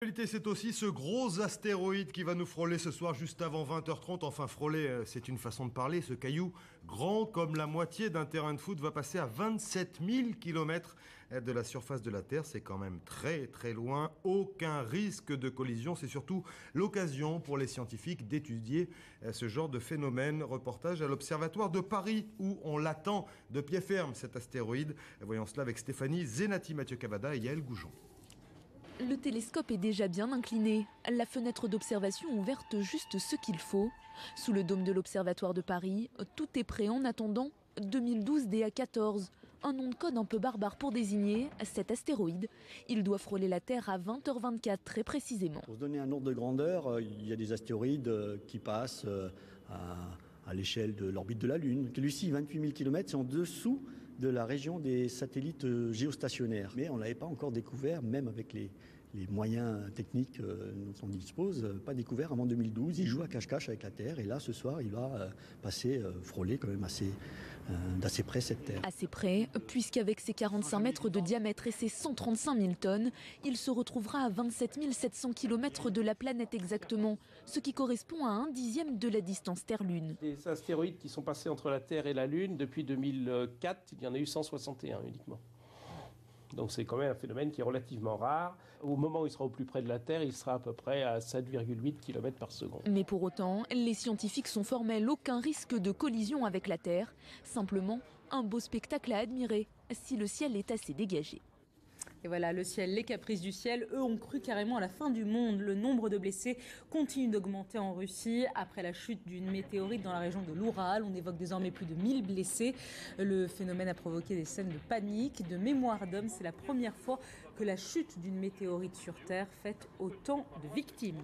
L'actualité, c'est aussi ce gros astéroïde qui va nous frôler ce soir juste avant 20h30. Enfin, frôler, c'est une façon de parler. Ce caillou, grand comme la moitié d'un terrain de foot, va passer à 27 000 km de la surface de la Terre. C'est quand même très très loin. Aucun risque de collision. C'est surtout l'occasion pour les scientifiques d'étudier ce genre de phénomène. Reportage à l'Observatoire de Paris où on l'attend de pied ferme, cet astéroïde. Voyons cela avec Stéphanie Zenati, Mathieu Cavada et Yael Goujon. Le télescope est déjà bien incliné, la fenêtre d'observation ouverte juste ce qu'il faut. Sous le dôme de l'Observatoire de Paris, tout est prêt en attendant 2012 DA14, un nom de code un peu barbare pour désigner cet astéroïde. Il doit frôler la Terre à 20h24 très précisément. Pour se donner un ordre de grandeur, il y a des astéroïdes qui passent à l'échelle de l'orbite de la Lune. Celui-ci, 28 000 km, c'est en dessous de la région des satellites géostationnaires. Mais on ne l'avait pas encore découvert, même avec les moyens techniques dont on dispose, pas découvert avant 2012. Il joue à cache-cache avec la Terre et là, ce soir, il va passer, frôler quand même d'assez près cette Terre. Assez près, puisqu'avec ses 45 mètres de diamètre et ses 135 000 tonnes, il se retrouvera à 27 700 km de la planète exactement, ce qui correspond à 1/10 de la distance Terre-Lune. Des astéroïdes qui sont passés entre la Terre et la Lune depuis 2004, il y en a eu 161 uniquement. Donc c'est quand même un phénomène qui est relativement rare. Au moment où il sera au plus près de la Terre, il sera à peu près à 7,8 km par seconde. Mais pour autant, les scientifiques sont formels, aucun risque de collision avec la Terre. Simplement, un beau spectacle à admirer, si le ciel est assez dégagé. Et voilà, le ciel, les caprices du ciel, eux ont cru carrément à la fin du monde. Le nombre de blessés continue d'augmenter en Russie. Après la chute d'une météorite dans la région de l'Oural, on évoque désormais plus de 1000 blessés. Le phénomène a provoqué des scènes de panique, de mémoire d'hommes. C'est la première fois que la chute d'une météorite sur Terre fait autant de victimes.